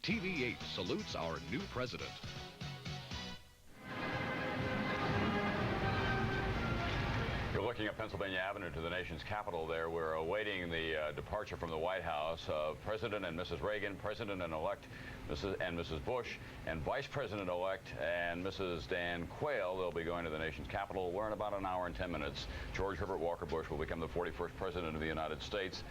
TV8 salutes our new president. You're looking at Pennsylvania Avenue to the nation's capital there. We're awaiting the departure from the White House of President and Mrs. Reagan, President-elect Mrs. Bush, and Vice President-elect and Mrs. Dan Quayle. They'll be going to the nation's capital. We're in about an hour and 10 minutes. George Herbert Walker Bush will become the 41st President of the United States.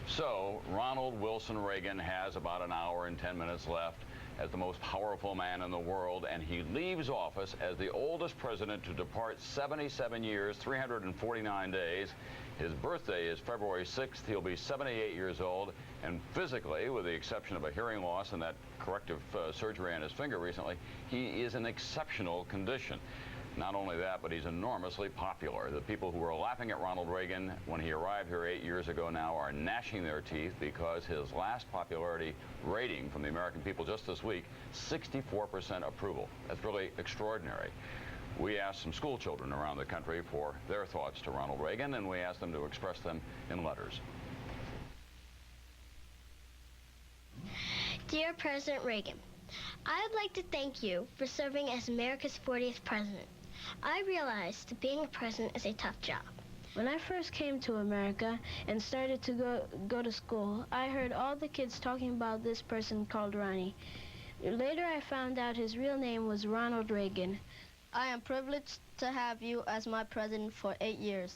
So Ronald Wilson Reagan has about an hour and 10 minutes left as the most powerful man in the world, and he leaves office as the oldest president to depart 77 years, 349 days. His birthday is February 6th. He'll be 78 years old, and physically, with the exception of a hearing loss and that corrective surgery on his finger recently, he is in exceptional condition. Not only that, but he's enormously popular. The people who were laughing at Ronald Reagan when he arrived here 8 years ago now are gnashing their teeth because his last popularity rating from the American people just this week, 64% approval. That's really extraordinary. We asked some school children around the country for their thoughts to Ronald Reagan, and we asked them to express them in letters. Dear President Reagan, I would like to thank you for serving as America's 40th president. I realized that being a president is a tough job. When I first came to America and started to go to school, I heard all the kids talking about this person called Ronnie. Later I found out his real name was Ronald Reagan. I am privileged to have you as my president for 8 years.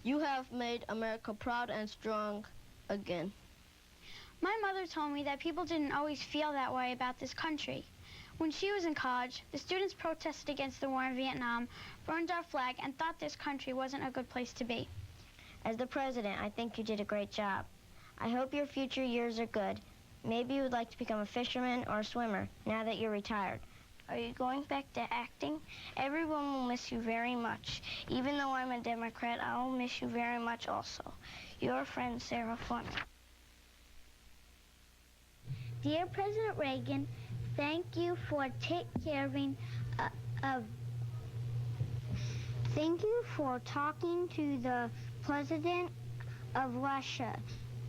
You have made America proud and strong again. My mother told me that people didn't always feel that way about this country. When she was in college, the students protested against the war in Vietnam, burned our flag, and thought this country wasn't a good place to be. As the president, I think you did a great job. I hope your future years are good. Maybe you would like to become a fisherman or a swimmer now that you're retired. Are you going back to acting? Everyone will miss you very much. Even though I'm a Democrat, I will miss you very much also. Your friend, Sarah Fleming. Dear President Reagan, thank you for Thank you for talking to the President of Russia.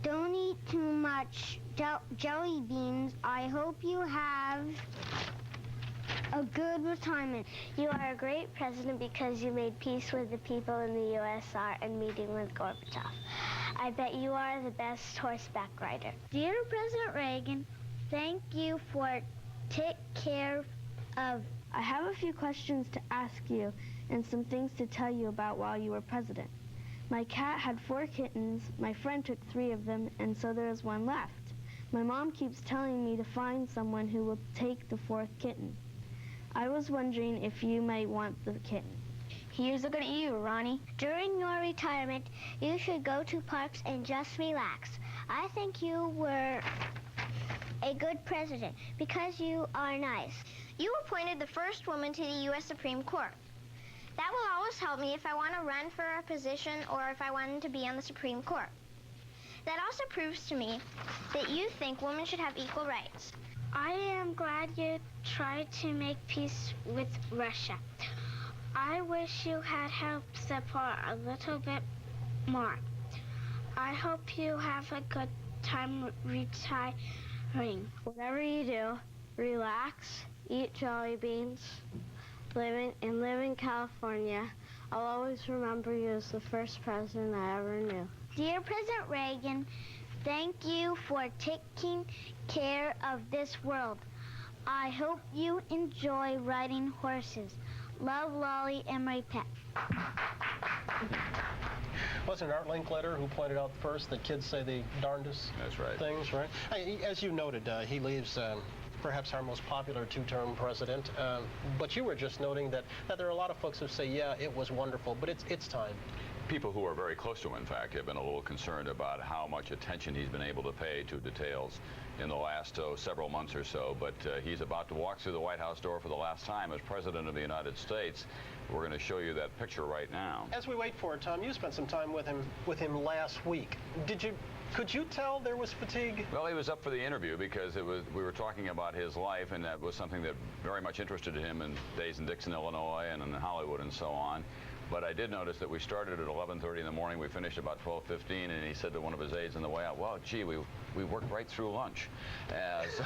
Don't eat too much jelly beans. I hope you have a good retirement. You are a great president because you made peace with the people in the USSR and meeting with Gorbachev. I bet you are the best horseback rider. Dear President Reagan, thank you for take care of... I have a few questions to ask you and some things to tell you about while you were president. My cat had 4 kittens, my friend took 3 of them, and so there is 1 left. My mom keeps telling me to find someone who will take the 4th kitten. I was wondering if you might want the kitten. Here's looking at you, Ronnie. During your retirement, you should go to parks and just relax. I think you were a good president because you are nice. You appointed the first woman to the U.S. Supreme Court. That will always help me if I want to run for a position or if I wanted to be on the Supreme Court. That also proves to me that you think women should have equal rights. I am glad you tried to make peace with Russia. I wish you had helped support a little bit more. I hope you have a good time retiring. Whatever you do, relax, eat jelly beans, live in California. I'll always remember you as the first president I ever knew. Dear President Reagan, thank you for taking care of this world. I hope you enjoy riding horses. Love, Lolly, and my pet. Wasn't Art Linkletter who pointed out first that kids say the darndest things, right? As you noted, he leaves perhaps our most popular 2-term president, but you were just noting that there are a lot of folks who say, yeah, it was wonderful, but it's time. People who are very close to him, in fact, have been a little concerned about how much attention he's been able to pay to details in the last several months or so. But he's about to walk through the White House door for the last time as President of the United States. We're going to show you that picture right now. As we wait for it, Tom, you spent some time with him last week. Could you tell there was fatigue? Well, he was up for the interview because we were talking about his life, and that was something that very much interested him in days in Dixon, Illinois, and in Hollywood and so on. But I did notice that we started at 11:30 in the morning. We finished about 12:15, and he said to one of his aides on the way out, well, gee, we worked right through lunch. So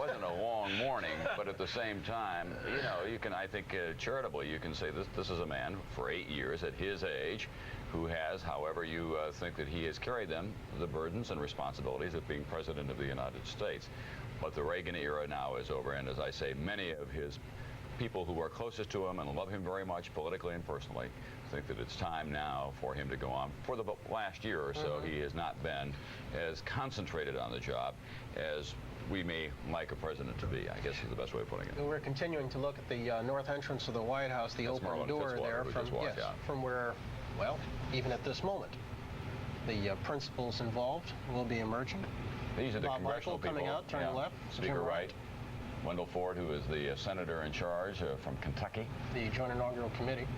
wasn't a long morning, but at the same time, you know, you can, I think, charitably, you can say this is a man for 8 years at his age who has, however you think that he has carried them, the burdens and responsibilities of being President of the United States. But the Reagan era now is over, and as I say, many of his people who are closest to him and love him very much politically and personally think that it's time now for him to go on. For the last year or so, he has not been as concentrated on the job as we may like a president to be, I guess is the best way of putting it. We're continuing to look at the north entrance of the White House, the open door there from where, well, even at this moment, the principals involved will be emerging. These are the Bob congressional Michael coming out, turning left. Speaker Wright. Wendell Ford, who is the senator in charge from Kentucky. The Joint Inaugural Committee.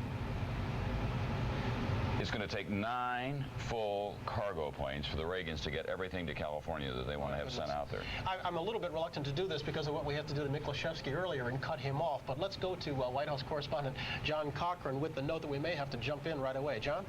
It's going to take 9 full cargo planes for the Reagans to get everything to California that they want to have sent out there. I'm a little bit reluctant to do this because of what we had to do to Miklaszewski earlier and cut him off, but let's go to White House correspondent John Cochran with the note that we may have to jump in right away. John?